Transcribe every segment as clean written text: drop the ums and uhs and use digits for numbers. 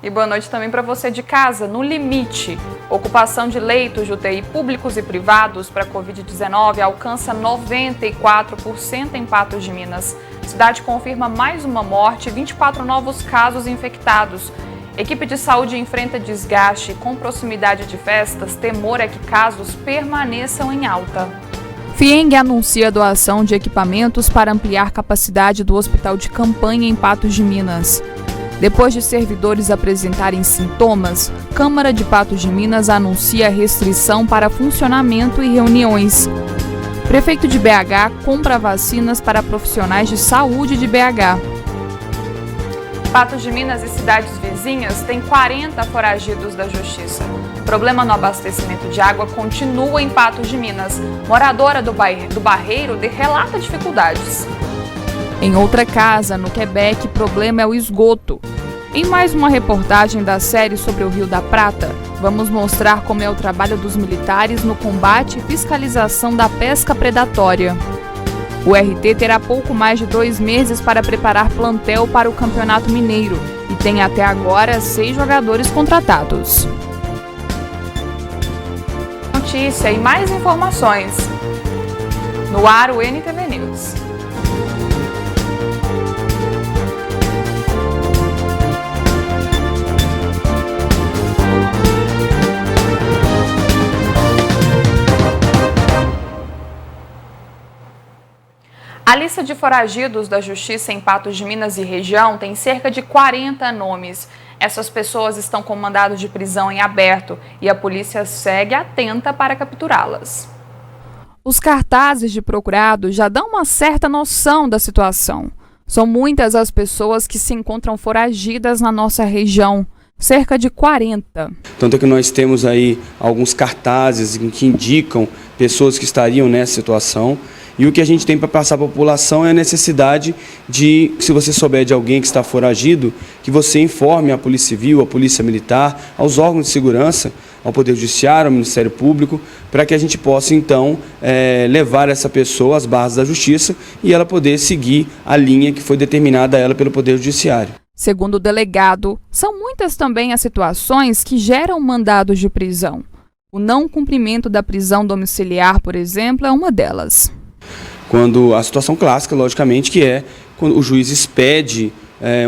E boa noite também para você de casa. No limite, ocupação de leitos de UTI públicos e privados para Covid-19 alcança 94% em Patos de Minas. A cidade confirma mais uma morte e 24 novos casos infectados. Equipe de saúde enfrenta desgaste com proximidade de festas. Temor é que casos permaneçam em alta. Fieng anuncia doação de equipamentos para ampliar capacidade do hospital de campanha em Patos de Minas. Depois de servidores apresentarem sintomas, Câmara de Patos de Minas anuncia restrição para funcionamento e reuniões. Prefeito de BH compra vacinas para profissionais de saúde de BH. Patos de Minas e cidades vizinhas têm 40 foragidos da Justiça. Problema no abastecimento de água continua em Patos de Minas. Moradora do Barreiro relata dificuldades. Em outra casa, no Quebec, o problema é o esgoto. Em mais uma reportagem da série sobre o Rio da Prata, vamos mostrar como é o trabalho dos militares no combate e fiscalização da pesca predatória. O RT terá pouco mais de 2 meses para preparar plantel para o Campeonato Mineiro e tem até agora 6 jogadores contratados. Notícia e mais informações. No ar, o NTV News. A lista de foragidos da Justiça em Patos de Minas e região tem cerca de 40 nomes. Essas pessoas estão com mandado de prisão em aberto e a polícia segue atenta para capturá-las. Os cartazes de procurado já dão uma certa noção da situação. São muitas as pessoas que se encontram foragidas na nossa região. Cerca de 40. Tanto é que nós temos aí alguns cartazes que indicam pessoas que estariam nessa situação. E o que a gente tem para passar para a população é a necessidade de, se você souber de alguém que está foragido, que você informe a Polícia Civil, a Polícia Militar, aos órgãos de segurança, ao Poder Judiciário, ao Ministério Público, para que a gente possa, então, levar essa pessoa às barras da Justiça e ela poder seguir a linha que foi determinada a ela pelo Poder Judiciário. Segundo o delegado, são muitas também as situações que geram mandados de prisão. O não cumprimento da prisão domiciliar, por exemplo, é uma delas. Quando a situação clássica, logicamente, que é quando o juiz expede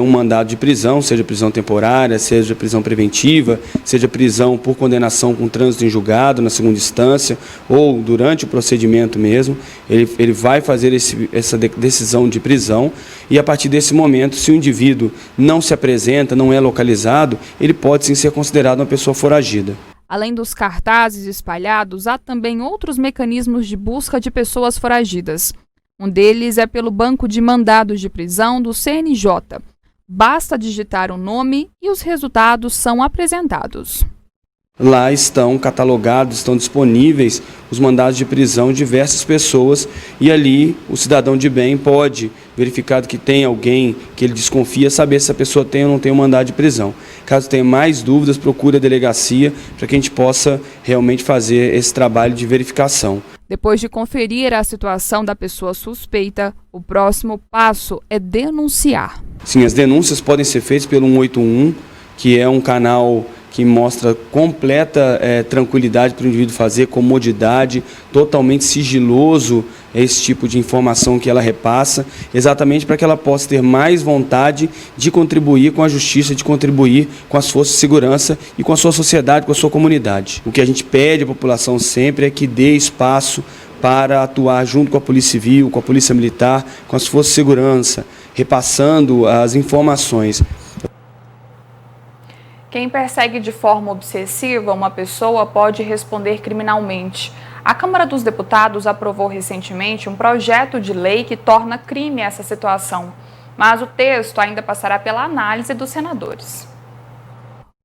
um mandado de prisão, seja prisão temporária, seja prisão preventiva, seja prisão por condenação com trânsito em julgado na segunda instância ou durante o procedimento mesmo, ele vai fazer essa decisão de prisão e a partir desse momento, se o indivíduo não se apresenta, não é localizado, ele pode sim ser considerado uma pessoa foragida. Além dos cartazes espalhados, há também outros mecanismos de busca de pessoas foragidas. Um deles é pelo banco de mandados de prisão do CNJ. Basta digitar o nome e os resultados são apresentados. Lá estão catalogados, estão disponíveis os mandados de prisão de diversas pessoas e ali o cidadão de bem pode, verificado que tem alguém que ele desconfia, saber se a pessoa tem ou não tem um mandado de prisão. Caso tenha mais dúvidas, procure a delegacia para que a gente possa realmente fazer esse trabalho de verificação. Depois de conferir a situação da pessoa suspeita, o próximo passo é denunciar. Sim, as denúncias podem ser feitas pelo 181, que é um canal que mostra completa tranquilidade para o indivíduo fazer, comodidade, totalmente sigiloso esse tipo de informação que ela repassa, exatamente para que ela possa ter mais vontade de contribuir com a justiça, de contribuir com as forças de segurança e com a sua sociedade, com a sua comunidade. O que a gente pede à população sempre é que dê espaço para atuar junto com a Polícia Civil, com a Polícia Militar, com as forças de segurança, repassando as informações. Quem persegue de forma obsessiva uma pessoa pode responder criminalmente. A Câmara dos Deputados aprovou recentemente um projeto de lei que torna crime essa situação, mas o texto ainda passará pela análise dos senadores.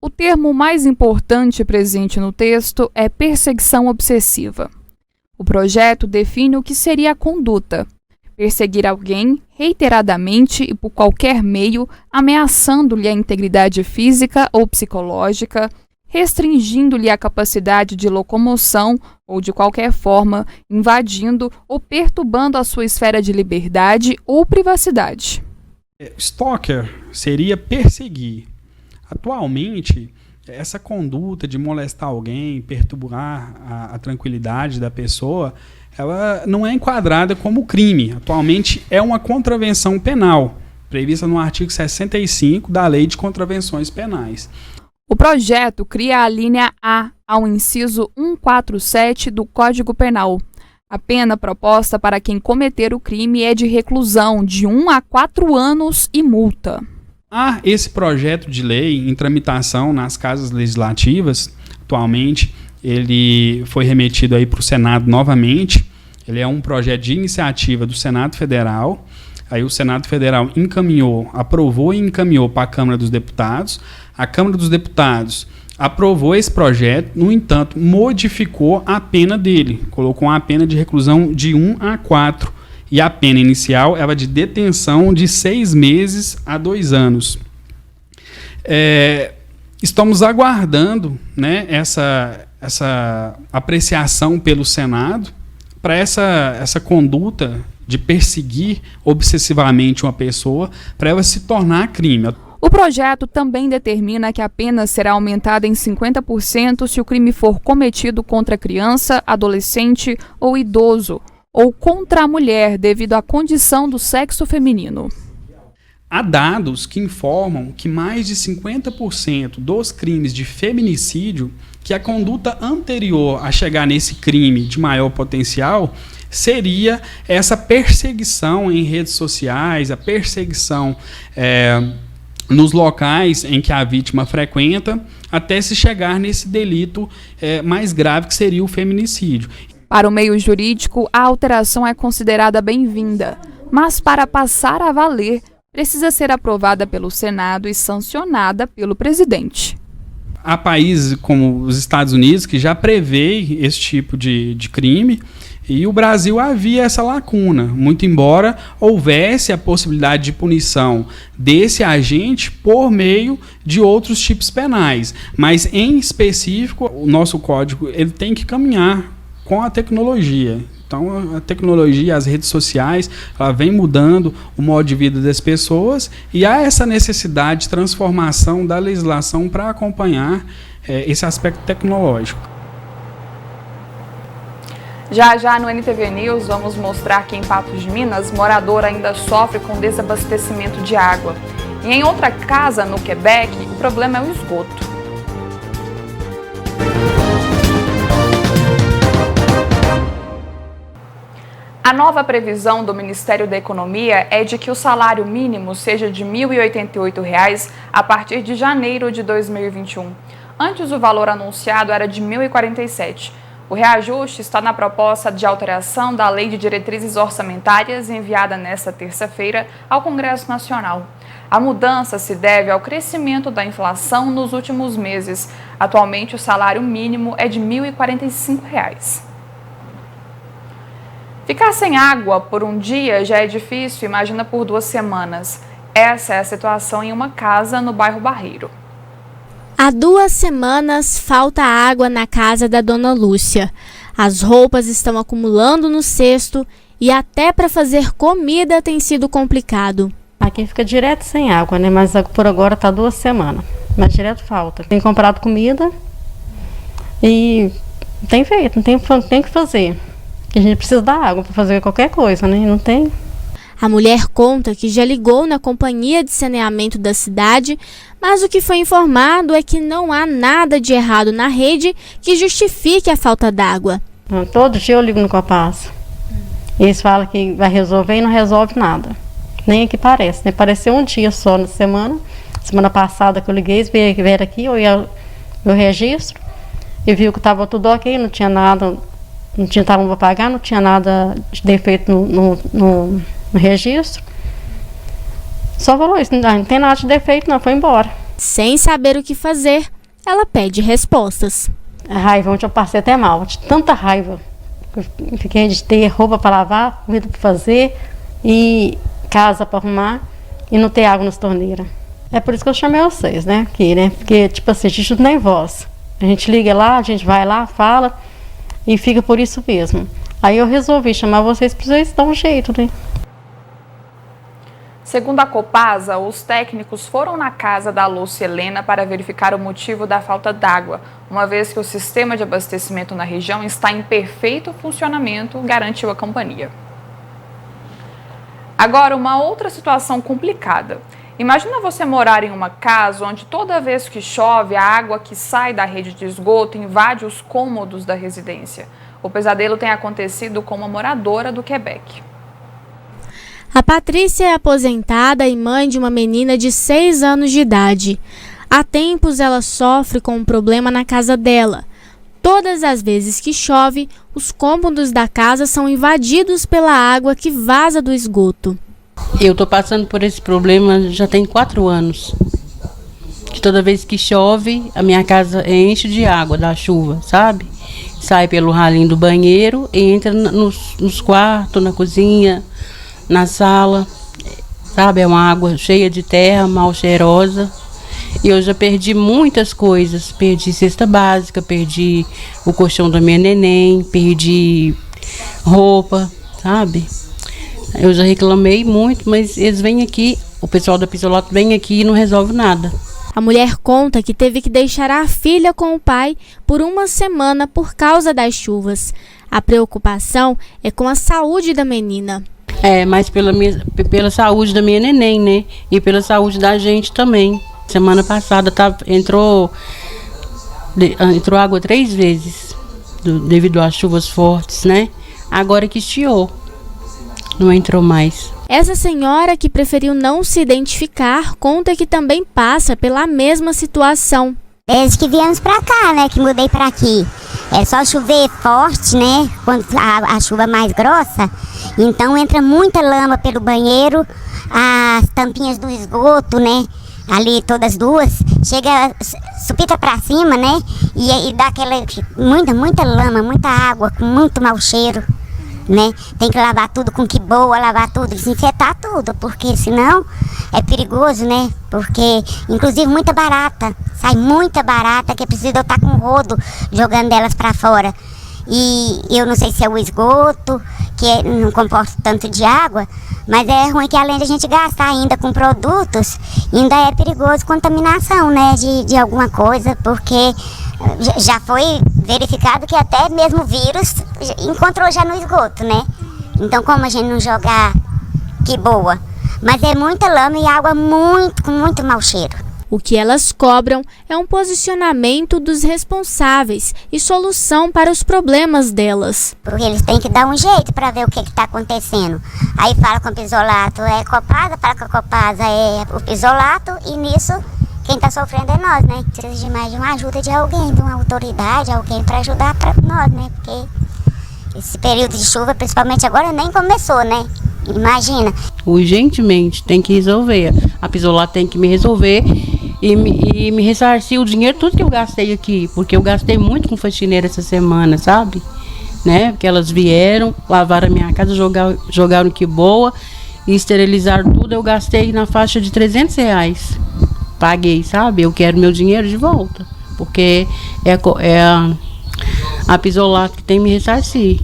O termo mais importante presente no texto é perseguição obsessiva. O projeto define o que seria a conduta: perseguir alguém reiteradamente e por qualquer meio, ameaçando-lhe a integridade física ou psicológica, restringindo-lhe a capacidade de locomoção ou, de qualquer forma, invadindo ou perturbando a sua esfera de liberdade ou privacidade. Stalker seria perseguir Atualmente, essa conduta de molestar alguém, perturbar a tranquilidade da pessoa, ela não é enquadrada como crime. Atualmente é uma contravenção penal, prevista no artigo 65 da Lei de Contravenções Penais. O projeto cria a linha A ao inciso 147 do Código Penal. A pena proposta para quem cometer o crime é de reclusão de 1 a 4 anos e multa. Há esse projeto de lei em tramitação nas casas legislativas. Atualmente, ele foi remetido aí para o Senado novamente. Ele é um projeto de iniciativa do Senado Federal. Aí o Senado Federal aprovou e encaminhou para a Câmara dos Deputados. A Câmara dos Deputados aprovou esse projeto, no entanto, modificou a pena dele. Colocou uma pena de reclusão de 1 a 4. E a pena inicial era de detenção de 6 meses a 2 anos. Estamos aguardando, né, essa apreciação pelo Senado para essa conduta de perseguir obsessivamente uma pessoa, para ela se tornar crime. O projeto também determina que a pena será aumentada em 50% se o crime for cometido contra criança, adolescente ou idoso, ou contra a mulher devido à condição do sexo feminino. Há dados que informam que mais de 50% dos crimes de feminicídio, que a conduta anterior a chegar nesse crime de maior potencial, seria essa perseguição em redes sociais, a perseguição nos locais em que a vítima frequenta, até se chegar nesse delito mais grave que seria o feminicídio. Para o meio jurídico, a alteração é considerada bem-vinda, mas para passar a valer, precisa ser aprovada pelo Senado e sancionada pelo presidente. Há países como os Estados Unidos que já prevê esse tipo de crime, e o Brasil havia essa lacuna, muito embora houvesse a possibilidade de punição desse agente por meio de outros tipos penais. Mas, em específico, o nosso código ele tem que caminhar com a tecnologia. Então, a tecnologia, as redes sociais, ela vem mudando o modo de vida das pessoas, e há essa necessidade de transformação da legislação para acompanhar esse aspecto tecnológico. Já no NTV News, vamos mostrar que em Patos de Minas, morador ainda sofre com desabastecimento de água. E em outra casa, no Quebec, o problema é o esgoto. A nova previsão do Ministério da Economia é de que o salário mínimo seja de R$ 1.088 a partir de janeiro de 2021. Antes, o valor anunciado era de R$ 1.047. O reajuste está na proposta de alteração da Lei de Diretrizes Orçamentárias enviada nesta terça-feira ao Congresso Nacional. A mudança se deve ao crescimento da inflação nos últimos meses. Atualmente, o salário mínimo é de R$ 1.045. Ficar sem água por um dia já é difícil, imagina por 2 semanas. Essa é a situação em uma casa no bairro Barreiro. Há 2 semanas falta água na casa da dona Lúcia. As roupas estão acumulando no cesto e até para fazer comida tem sido complicado. Aqui fica direto sem água, né? Mas por agora está 2 semanas. Mas direto falta. Tem comprado comida e tem feito, tem que fazer. A gente precisa da água para fazer qualquer coisa, né? Não tem. A mulher conta que já ligou na companhia de saneamento da cidade, mas o que foi informado é que não há nada de errado na rede que justifique a falta d'água. Todo dia eu ligo no Copasa. Eles falam que vai resolver e não resolve nada. Nem aqui parece, né? Pareceu um dia só na semana. Semana passada que eu liguei, eles vieram aqui, eu registro e viu que estava tudo ok, não tinha nada. Não tinha tabu para pagar, não tinha nada de defeito no registro. Só falou isso, não tem nada de defeito, não, foi embora. Sem saber o que fazer, ela pede respostas. A raiva, ontem eu passei até mal, de tanta raiva. Eu fiquei de ter roupa para lavar, comida para fazer, e casa para arrumar, e não ter água nas torneiras. É por isso que eu chamei vocês, né? Aqui, né? Porque, tipo assim, a gente não tem voz. A gente liga lá, a gente vai lá, fala. E fica por isso mesmo. Aí eu resolvi chamar vocês para vocês dar um jeito, né? Segundo a Copasa, os técnicos foram na casa da Lúcia Helena para verificar o motivo da falta d'água, uma vez que o sistema de abastecimento na região está em perfeito funcionamento, garantiu a companhia. Agora, uma outra situação complicada. Imagina você morar em uma casa onde toda vez que chove, a água que sai da rede de esgoto invade os cômodos da residência. O pesadelo tem acontecido com uma moradora do Quebec. A Patrícia é aposentada e mãe de uma menina de 6 anos de idade. Há tempos ela sofre com um problema na casa dela. Todas as vezes que chove, os cômodos da casa são invadidos pela água que vaza do esgoto. Eu estou passando por esse problema já tem 4 anos. Que toda vez que chove, a minha casa enche de água da chuva, sabe? Sai pelo ralinho do banheiro e entra nos quartos, na cozinha, na sala, sabe? É uma água cheia de terra, mal cheirosa. E eu já perdi muitas coisas. Perdi cesta básica, perdi o colchão da minha neném, perdi roupa, sabe? Eu já reclamei muito, mas eles vêm aqui, o pessoal da Pisolato vem aqui e não resolve nada. A mulher conta que teve que deixar a filha com o pai por 1 semana por causa das chuvas. A preocupação é com a saúde da menina. Mas pela saúde da minha neném, né? E pela saúde da gente também. Semana passada entrou água 3 vezes, devido às chuvas fortes, né? Agora que estiou, não entrou mais. Essa senhora, que preferiu não se identificar, conta que também passa pela mesma situação. Desde que viemos pra cá, né, que mudei pra aqui. É só chover forte, né, quando a chuva mais grossa. Então entra muita lama pelo banheiro, as tampinhas do esgoto, né, ali todas duas, chega, supita pra cima, né, e dá aquela muita lama, muita água, com muito mau cheiro. Né? Tem que lavar tudo com que boa, lavar tudo, desinfetar tudo, porque senão é perigoso, né? Porque, inclusive, muita barata, sai muita barata que precisa estar com rodo jogando elas para fora. E eu não sei se é o esgoto, que não comporta tanto de água, mas é ruim que além de a gente gastar ainda com produtos, ainda é perigoso contaminação, né? De alguma coisa, porque já foi verificado que até mesmo o vírus encontrou já no esgoto, né? Então, como a gente não jogar, que boa. Mas é muita lama e água com muito mau cheiro. O que elas cobram é um posicionamento dos responsáveis e solução para os problemas delas. Porque eles têm que dar um jeito para ver o que está acontecendo. Aí fala com o Pisolato é Copasa, fala com a Copasa é o Pisolato, e nisso quem está sofrendo é nós, né? Precisa de mais de uma ajuda de alguém, de uma autoridade, alguém para ajudar para nós, né? Porque esse período de chuva, principalmente agora, nem começou, né? Imagina. Urgentemente tem que resolver. A Pisolato tem que me resolver e me ressarcir o dinheiro, tudo que eu gastei aqui. Porque eu gastei muito com faxineira essa semana, sabe? Né? Porque elas vieram, lavaram a minha casa, jogaram que boa e esterilizaram tudo. Eu gastei na faixa de R$300. Paguei, sabe? Eu quero meu dinheiro de volta. Porque é a Pisolato que tem que me ressarcir.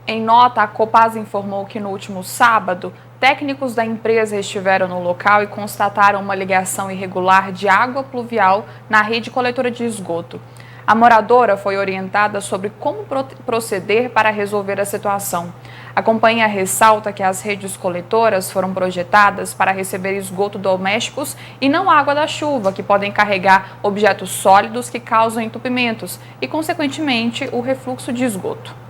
Em nota, a Copasa informou que no último sábado, técnicos da empresa estiveram no local e constataram uma ligação irregular de água pluvial na rede coletora de esgoto. A moradora foi orientada sobre como proceder para resolver a situação. A companhia ressalta que as redes coletoras foram projetadas para receber esgoto domésticos e não água da chuva, que podem carregar objetos sólidos que causam entupimentos e, consequentemente, o refluxo de esgoto.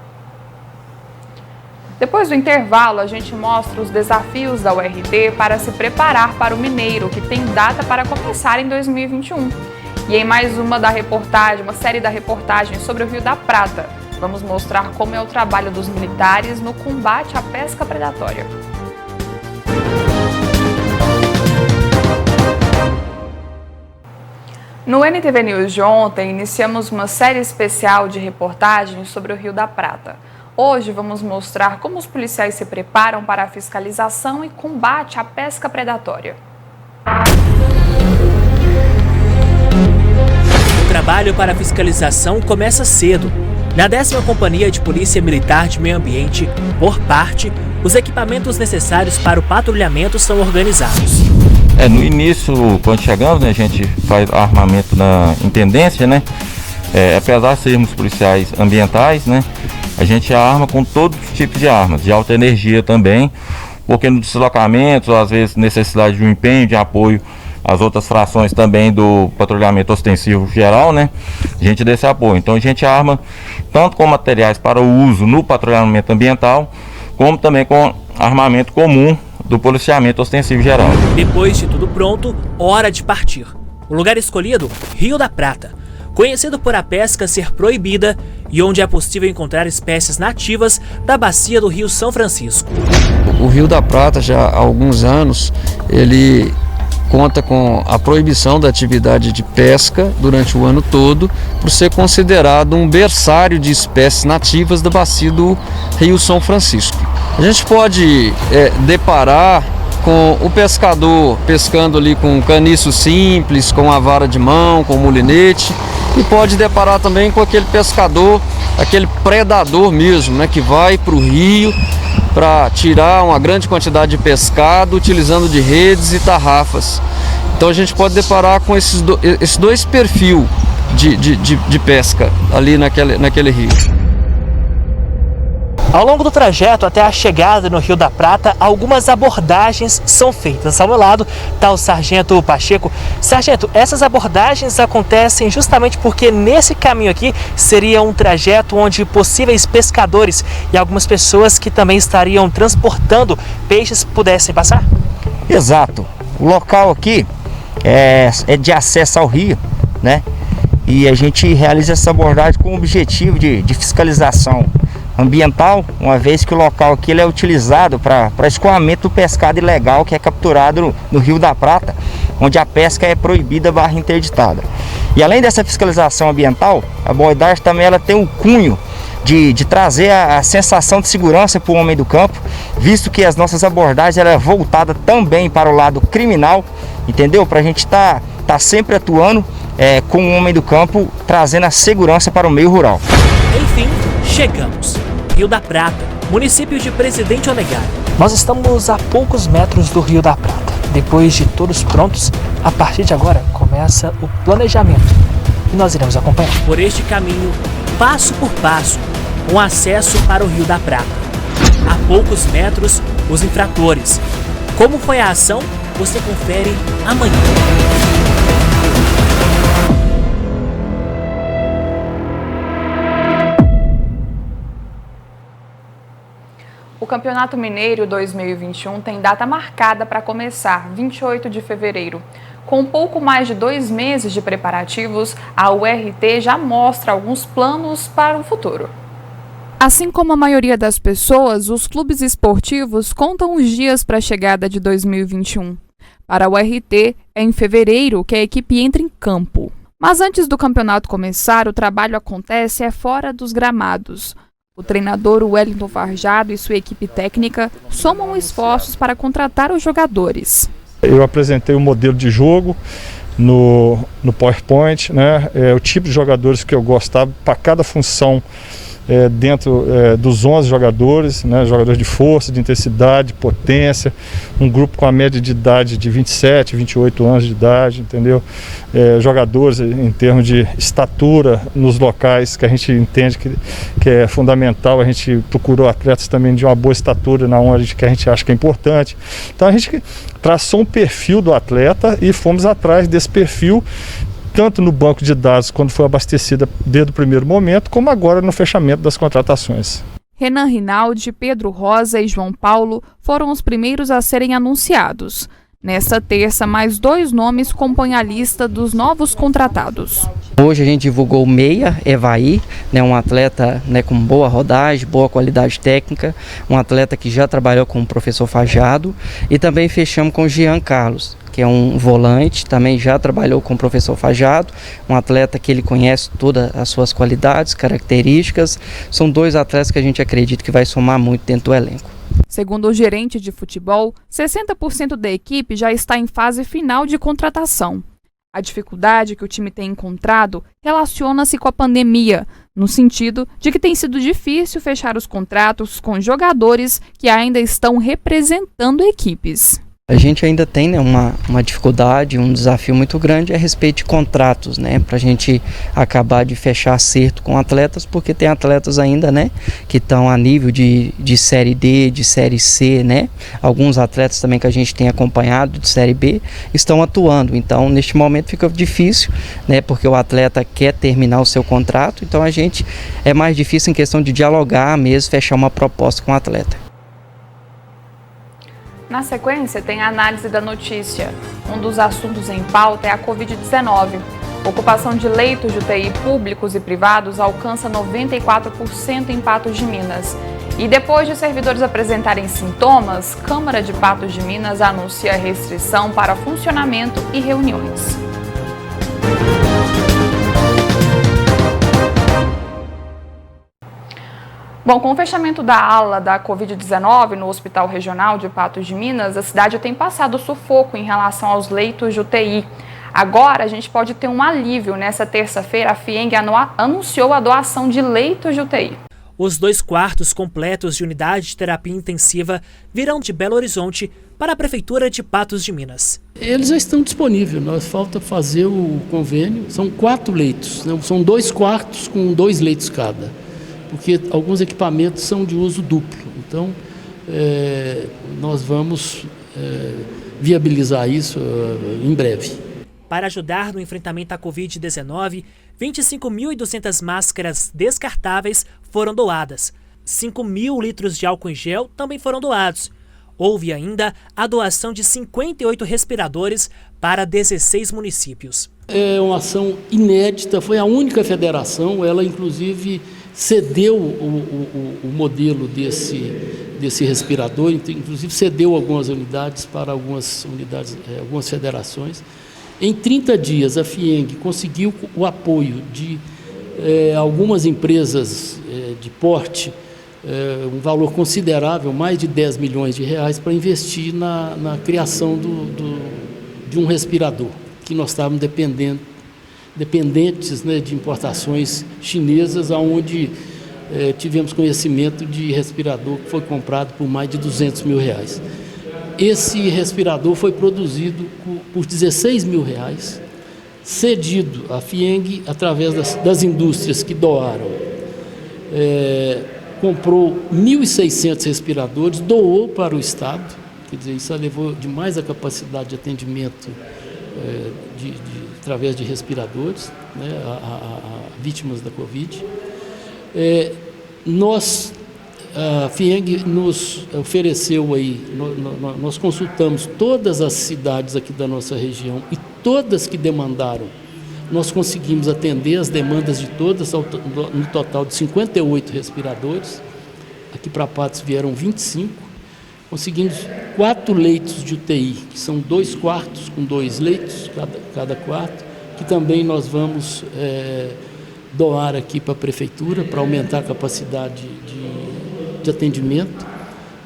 Depois do intervalo, a gente mostra os desafios da URT para se preparar para o Mineiro, que tem data para começar em 2021. E em mais uma série da reportagem sobre o Rio da Prata, vamos mostrar como é o trabalho dos militares no combate à pesca predatória. No NTV News de ontem, iniciamos uma série especial de reportagens sobre o Rio da Prata. Hoje vamos mostrar como os policiais se preparam para a fiscalização e combate à pesca predatória. O trabalho para a fiscalização começa cedo. Na 10ª Companhia de Polícia Militar de Meio Ambiente, por parte, os equipamentos necessários para o patrulhamento são organizados. No início, quando chegamos, né, a gente faz armamento na intendência, né? Apesar de sermos policiais ambientais, né, a gente arma com todos os tipos de armas, de alta energia também, porque nos deslocamentos, ou às vezes necessidade de um empenho, de apoio às outras frações também do patrulhamento ostensivo geral, né, a gente dá esse apoio. Então a gente arma tanto com materiais para o uso no patrulhamento ambiental, como também com armamento comum do policiamento ostensivo geral. Depois de tudo pronto, hora de partir. O lugar escolhido, Rio da Prata, conhecido por a pesca ser proibida e onde é possível encontrar espécies nativas da bacia do Rio São Francisco. O Rio da Prata, já há alguns anos, ele conta com a proibição da atividade de pesca durante o ano todo, por ser considerado um berçário de espécies nativas da bacia do Rio São Francisco. A gente pode deparar com o pescador pescando ali com um caniço simples, com a vara de mão, com molinete, e pode deparar também com aquele pescador, aquele predador mesmo, né, que vai para o rio para tirar uma grande quantidade de pescado utilizando de redes e tarrafas. Então a gente pode deparar com esses dois perfis de pesca ali naquele rio. Ao longo do trajeto até a chegada no Rio da Prata, algumas abordagens são feitas. Ao meu lado está o Sargento Pacheco. Sargento, essas abordagens acontecem justamente porque nesse caminho aqui seria um trajeto onde possíveis pescadores e algumas pessoas que também estariam transportando peixes pudessem passar? Exato. O local aqui é de acesso ao rio, né? E a gente realiza essa abordagem com o objetivo de fiscalização ambiental, uma vez que o local aqui ele é utilizado para escoamento do pescado ilegal que é capturado no Rio da Prata, onde a pesca é proibida / interditada. E além dessa fiscalização ambiental, a abordagem também ela tem um cunho de trazer a sensação de segurança para o homem do campo, visto que as nossas abordagens ela é voltada também para o lado criminal, entendeu? Para a gente tá sempre atuando com o homem do campo, trazendo a segurança para o meio rural. Enfim, chegamos. Rio da Prata, município de Presidente Olegário. Nós estamos a poucos metros do Rio da Prata. Depois de todos prontos, a partir de agora começa o planejamento. E nós iremos acompanhar. Por este caminho, passo por passo, um acesso para o Rio da Prata. A poucos metros, os infratores. Como foi a ação, você confere amanhã. O Campeonato Mineiro 2021 tem data marcada para começar, 28 de fevereiro. Com um pouco mais de 2 meses de preparativos, a URT já mostra alguns planos para o futuro. Assim como a maioria das pessoas, os clubes esportivos contam os dias para a chegada de 2021. Para a URT, é em fevereiro que a equipe entra em campo. Mas antes do campeonato começar, o trabalho acontece fora dos gramados. O treinador Wellington Farjado e sua equipe técnica somam esforços para contratar os jogadores. Eu apresentei o modelo de jogo no PowerPoint, né? O tipo de jogadores que eu gostava para cada função dentro dos 11 jogadores, né? Jogadores de força, de intensidade, de potência, um grupo com a média de idade de 27, 28 anos de idade, entendeu? Jogadores em termos de estatura nos locais que a gente entende que é fundamental, a gente procurou atletas também de uma boa estatura na onde que a gente acha que é importante. Então a gente traçou um perfil do atleta e fomos atrás desse perfil, tanto no banco de dados, quando foi abastecida desde o primeiro momento, como agora no fechamento das contratações. Renan Rinaldi, Pedro Rosa e João Paulo foram os primeiros a serem anunciados. Nesta terça, mais 2 nomes compõem a lista dos novos contratados. Hoje a gente divulgou o meia, Evaí, né, um atleta, né, com boa rodagem, boa qualidade técnica, um atleta que já trabalhou com o professor Farjado, e também fechamos com o Jean Carlos, que é um volante, também já trabalhou com o professor Farjado, um atleta que ele conhece todas as suas qualidades, características. São 2 atletas que a gente acredita que vai somar muito dentro do elenco. Segundo o gerente de futebol, 60% da equipe já está em fase final de contratação. A dificuldade que o time tem encontrado relaciona-se com a pandemia, no sentido de que tem sido difícil fechar os contratos com jogadores que ainda estão representando equipes. A gente ainda tem, né, uma dificuldade, um desafio muito grande a respeito de contratos, né, para a gente acabar de fechar acerto com atletas, porque tem atletas ainda, né, que estão a nível de Série D, de Série C, né, alguns atletas também que a gente tem acompanhado de Série B estão atuando, então neste momento fica difícil, né, porque o atleta quer terminar o seu contrato, então a gente é mais difícil em questão de dialogar mesmo, fechar uma proposta com o atleta. Na sequência, tem a análise da notícia. Um dos assuntos em pauta é a Covid-19. A ocupação de leitos de UTI públicos e privados alcança 94% em Patos de Minas. E depois de servidores apresentarem sintomas, Câmara de Patos de Minas anuncia restrição para funcionamento e reuniões. Bom, com o fechamento da ala da Covid-19 no Hospital Regional de Patos de Minas, a cidade tem passado sufoco em relação aos leitos de UTI. Agora, a gente pode ter um alívio. Nessa terça-feira, a FIENG anunciou a doação de leitos de UTI. Os 2 quartos completos de unidade de terapia intensiva virão de Belo Horizonte para a Prefeitura de Patos de Minas. Eles já estão disponíveis, nós falta fazer o convênio. São 4 leitos, né? São 2 quartos com 2 leitos cada. Porque alguns equipamentos são de uso duplo. Então, nós vamos viabilizar isso em breve. Para ajudar no enfrentamento à Covid-19, 25.200 máscaras descartáveis foram doadas. 5.000 litros de álcool em gel também foram doados. Houve ainda a doação de 58 respiradores para 16 municípios. É uma ação inédita, foi a única federação, ela inclusive cedeu o modelo desse respirador, inclusive cedeu algumas unidades para algumas federações. Em 30 dias, a FIENG conseguiu o apoio de algumas empresas de porte, um valor considerável, mais de 10 milhões de reais, para investir na criação de um respirador, que nós estávamos dependentes, né, de importações chinesas, onde tivemos conhecimento de respirador que foi comprado por mais de 200 mil reais. Esse respirador foi produzido por 16 mil reais, cedido à FIENG através das indústrias que doaram. Comprou 1.600 respiradores, doou para o Estado, quer dizer, isso elevou demais a capacidade de atendimento através de respiradores, né, a vítimas da Covid. A FIENG nos ofereceu aí, nós consultamos todas as cidades aqui da nossa região e todas que demandaram, nós conseguimos atender as demandas de todas, no total de 58 respiradores. Aqui para Patos vieram 25. Conseguimos 4 leitos de UTI, que são 2 quartos com 2 leitos, cada quarto, que também nós vamos doar aqui para a Prefeitura, para aumentar a capacidade de atendimento.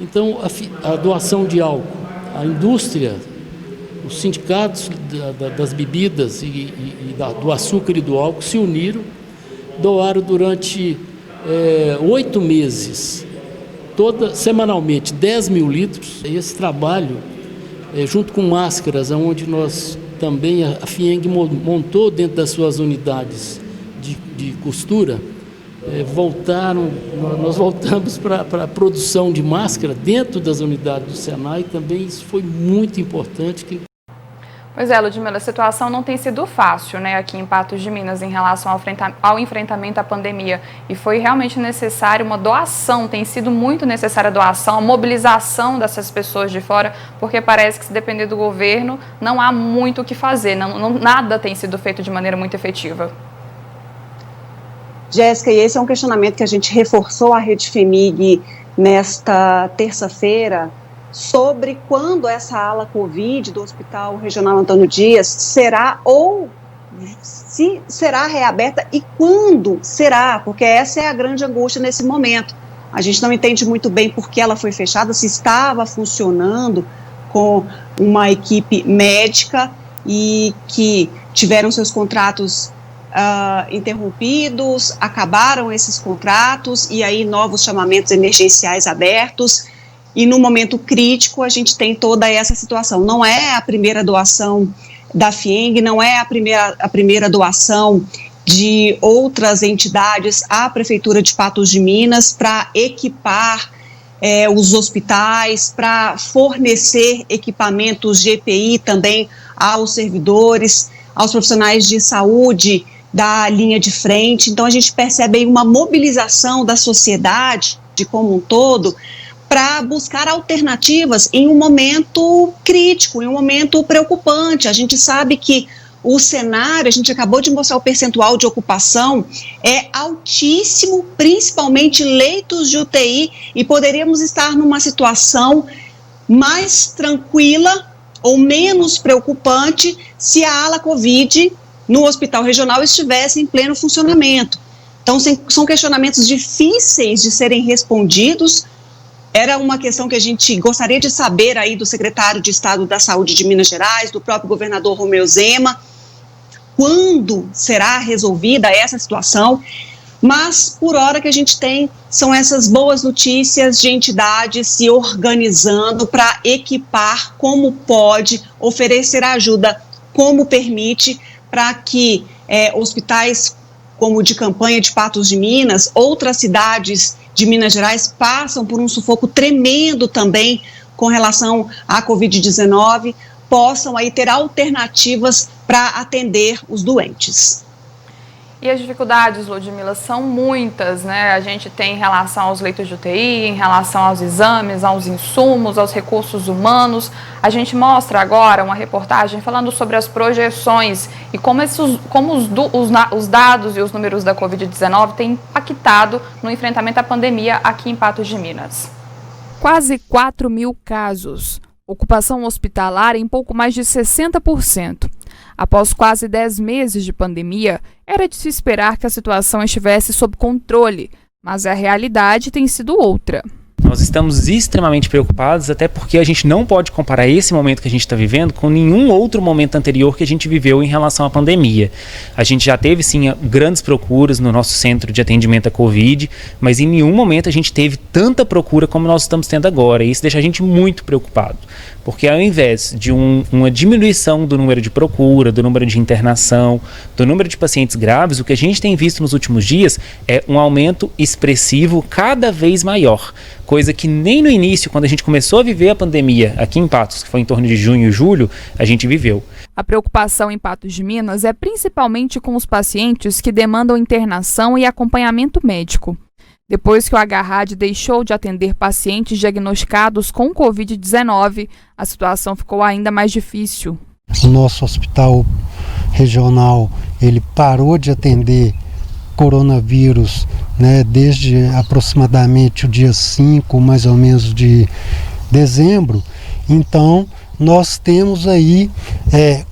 Então, a doação de álcool, a indústria, os sindicatos das bebidas do açúcar e do álcool se uniram, doaram durante 8 meses, semanalmente, 10 mil litros. Esse trabalho, junto com máscaras, onde nós também, a FIENG montou dentro das suas unidades de costura, nós voltamos para a produção de máscara dentro das unidades do Senai. Também isso foi muito importante. Pois é, Ludmila, a situação não tem sido fácil, né, aqui em Patos de Minas em relação ao enfrentamento à pandemia, e foi realmente necessário uma doação, tem sido muito necessária a doação, a mobilização dessas pessoas de fora, porque parece que, se depender do governo, não há muito o que fazer, nada tem sido feito de maneira muito efetiva. Jéssica, e esse é um questionamento que a gente reforçou à Rede FEMIG nesta terça-feira, sobre quando essa ala Covid do Hospital Regional Antônio Dias será, ou se será reaberta, e quando será, porque essa é a grande angústia nesse momento. A gente não entende muito bem por que ela foi fechada, se estava funcionando com uma equipe médica e que tiveram seus contratos interrompidos, acabaram esses contratos e aí novos chamamentos emergenciais abertos. E no momento crítico a gente tem toda essa situação. Não é a primeira doação da FIENG, não é a primeira doação de outras entidades à Prefeitura de Patos de Minas para equipar os hospitais, para fornecer equipamentos de EPI também aos servidores, aos profissionais de saúde da linha de frente. Então a gente percebe aí uma mobilização da sociedade como um todo para buscar alternativas em um momento crítico, em um momento preocupante. A gente sabe que o cenário, a gente acabou de mostrar o percentual de ocupação, é altíssimo, principalmente leitos de UTI, e poderíamos estar numa situação mais tranquila ou menos preocupante se a ala Covid no hospital regional estivesse em pleno funcionamento. Então, são questionamentos difíceis de serem respondidos. Era uma questão que a gente gostaria de saber aí do secretário de Estado da Saúde de Minas Gerais, do próprio governador Romeu Zema, quando será resolvida essa situação. Mas, por hora, que a gente tem são essas boas notícias de entidades se organizando para equipar como pode, oferecer ajuda como permite, para que hospitais como o de campanha de Patos de Minas, outras cidades de Minas Gerais passam por um sufoco tremendo também com relação à Covid-19, possam aí ter alternativas para atender os doentes. E as dificuldades, Ludmila, são muitas, né? A gente tem em relação aos leitos de UTI, em relação aos exames, aos insumos, aos recursos humanos. A gente mostra agora uma reportagem falando sobre as projeções e como os dados e os números da Covid-19 têm impactado no enfrentamento à pandemia aqui em Patos de Minas. Quase 4 mil casos. Ocupação hospitalar em pouco mais de 60%. Após quase 10 meses de pandemia, era de se esperar que a situação estivesse sob controle, mas a realidade tem sido outra. Nós estamos extremamente preocupados, até porque a gente não pode comparar esse momento que a gente está vivendo com nenhum outro momento anterior que a gente viveu em relação à pandemia. A gente já teve, sim, grandes procuras no nosso centro de atendimento à Covid, mas em nenhum momento a gente teve tanta procura como nós estamos tendo agora. E isso deixa a gente muito preocupado, porque ao invés de uma diminuição do número de procura, do número de internação, do número de pacientes graves, o que a gente tem visto nos últimos dias é um aumento expressivo cada vez maior. Coisa que nem no início, quando a gente começou a viver a pandemia aqui em Patos, que foi em torno de junho e julho, a gente viveu. A preocupação em Patos de Minas é principalmente com os pacientes que demandam internação e acompanhamento médico. Depois que o HRAD deixou de atender pacientes diagnosticados com Covid-19, a situação ficou ainda mais difícil. O nosso hospital regional, ele parou de atender coronavírus, né, desde aproximadamente o dia 5, mais ou menos, de dezembro. Então, nós temos aí,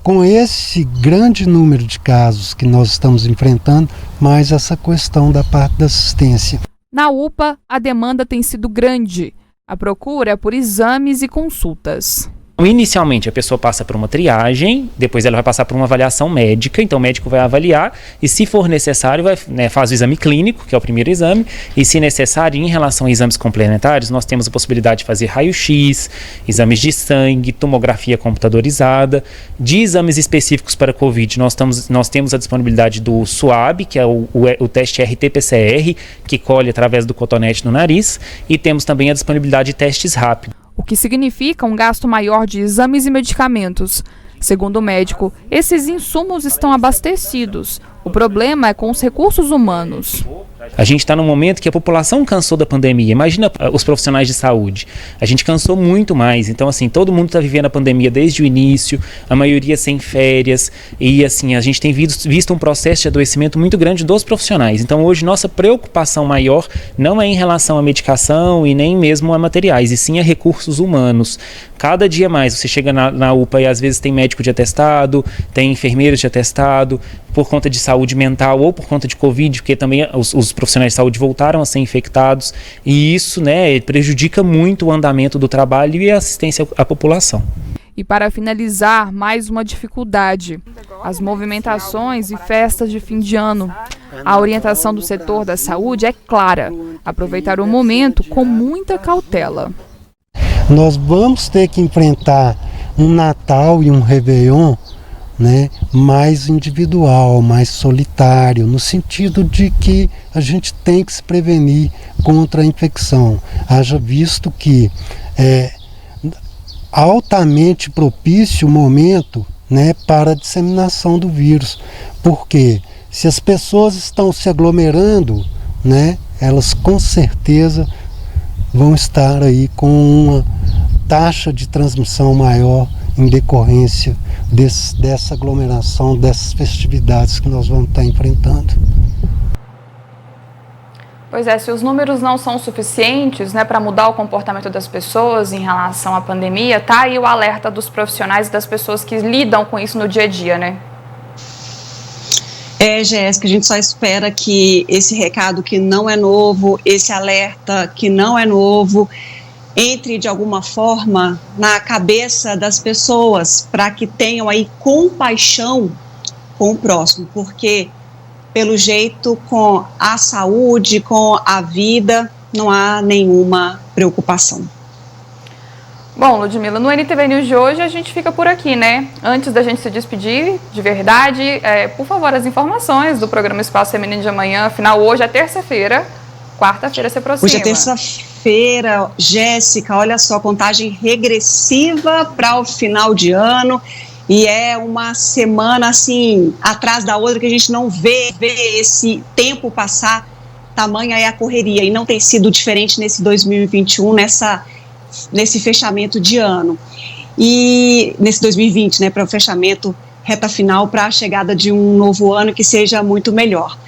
com esse grande número de casos que nós estamos enfrentando, mais essa questão da parte da assistência. Na UPA, a demanda tem sido grande. A procura é por exames e consultas. Inicialmente, a pessoa passa por uma triagem, depois ela vai passar por uma avaliação médica, então o médico vai avaliar e, se for necessário, faz o exame clínico, que é o primeiro exame, e, se necessário, em relação a exames complementares, nós temos a possibilidade de fazer raio-x, exames de sangue, tomografia computadorizada. De exames específicos para Covid, nós temos a disponibilidade do SWAB, que é o teste RT-PCR, que colhe através do cotonete no nariz, e temos também a disponibilidade de testes rápidos. O que significa um gasto maior de exames e medicamentos. Segundo o médico, esses insumos estão abastecidos. O problema é com os recursos humanos. A gente está num momento que a população cansou da pandemia. Imagina os profissionais de saúde. A gente cansou muito mais. Então, assim, todo mundo está vivendo a pandemia desde o início, a maioria sem férias. E, assim, a gente tem visto um processo de adoecimento muito grande dos profissionais. Então, hoje, nossa preocupação maior não é em relação à medicação e nem mesmo a materiais, e sim a recursos humanos. Cada dia mais você chega na UPA e às vezes tem médico de atestado, tem enfermeiros de atestado, por conta de saúde mental ou por conta de Covid, porque também os profissionais de saúde voltaram a ser infectados, e isso, né, prejudica muito o andamento do trabalho e a assistência à população. E para finalizar, mais uma dificuldade: as movimentações e festas de fim de ano. A orientação do setor da saúde é clara: aproveitar o momento com muita cautela. Nós vamos ter que enfrentar um Natal e um Réveillon, né, mais individual, mais solitário, no sentido de que a gente tem que se prevenir contra a infecção. Haja visto que é altamente propício o momento, né, para a disseminação do vírus. Porque se as pessoas estão se aglomerando, né, elas com certeza vão estar aí com uma taxa de transmissão maior em decorrência dessa aglomeração, dessas festividades que nós vamos estar enfrentando. Pois é, se os números não são suficientes, né, para mudar o comportamento das pessoas em relação à pandemia, tá aí o alerta dos profissionais e das pessoas que lidam com isso no dia a dia, né? Jéssica, a gente só espera que esse recado que não é novo, esse alerta que não é novo, entre de alguma forma na cabeça das pessoas, para que tenham aí compaixão com o próximo, porque pelo jeito com a saúde, com a vida, não há nenhuma preocupação. Bom, Ludmila, no NTV News de hoje a gente fica por aqui, né? Antes da gente se despedir, de verdade, por favor, as informações do programa Espaço Feminino de amanhã. Afinal, hoje é terça-feira, quarta-feira se aproxima. Hoje é terça-feira, Jéssica, olha só, contagem regressiva para o final de ano. E é uma semana, assim, atrás da outra, que a gente não vê esse tempo passar, tamanha é a correria. E não tem sido diferente nesse 2021, nesse fechamento de ano. E nesse 2020, né, para o fechamento, reta final, para a chegada de um novo ano que seja muito melhor.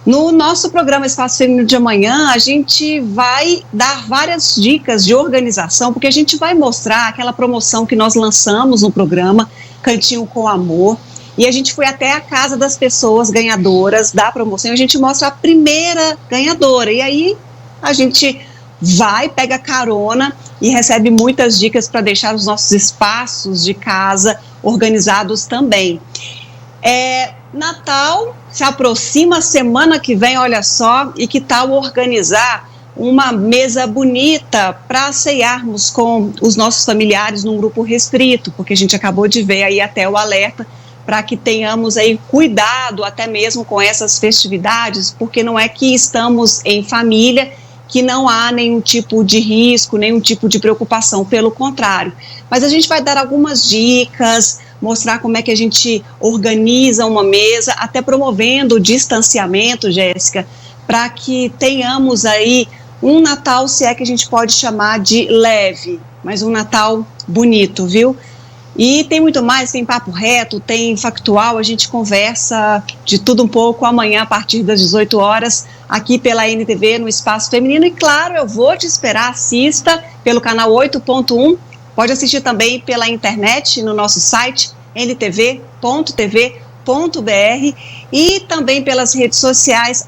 No nosso programa Espaço Feminino de amanhã, a gente vai dar várias dicas de organização, porque a gente vai mostrar aquela promoção que nós lançamos no programa Cantinho com Amor, e a gente foi até a casa das pessoas ganhadoras da promoção, a gente mostra a primeira ganhadora, e aí a gente vai, pega carona e recebe muitas dicas para deixar os nossos espaços de casa organizados também. Natal se aproxima, semana que vem, olha só, e que tal organizar uma mesa bonita para ceiarmos com os nossos familiares num grupo restrito, porque a gente acabou de ver aí até o alerta para que tenhamos aí cuidado até mesmo com essas festividades, porque não é que estamos em família que não há nenhum tipo de risco, nenhum tipo de preocupação, pelo contrário. Mas a gente vai dar algumas dicas, mostrar como é que a gente organiza uma mesa, até promovendo o distanciamento, Jéssica, para que tenhamos aí um Natal, se é que a gente pode chamar de leve, mas um Natal bonito, viu? E tem muito mais, tem papo reto, tem factual, a gente conversa de tudo um pouco amanhã a partir das 18 horas, aqui pela NTV no Espaço Feminino. E claro, eu vou te esperar, assista pelo canal 8.1, pode assistir também pela internet no nosso site ntv.tv.br e também pelas redes sociais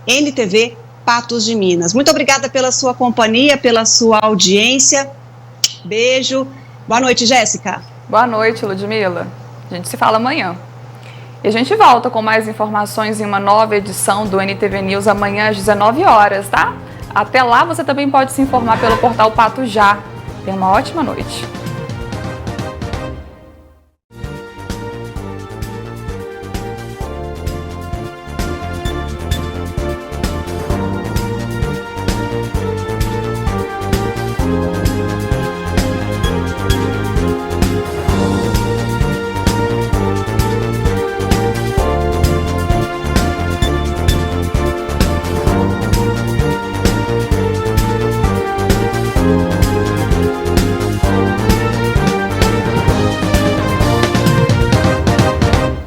@NTV Patos de Minas. Muito obrigada pela sua companhia, pela sua audiência. Beijo. Boa noite, Jéssica. Boa noite, Ludmila. A gente se fala amanhã. E a gente volta com mais informações em uma nova edição do NTV News amanhã às 19 horas, tá? Até lá você também pode se informar pelo portal Pato Já. Tenha uma ótima noite.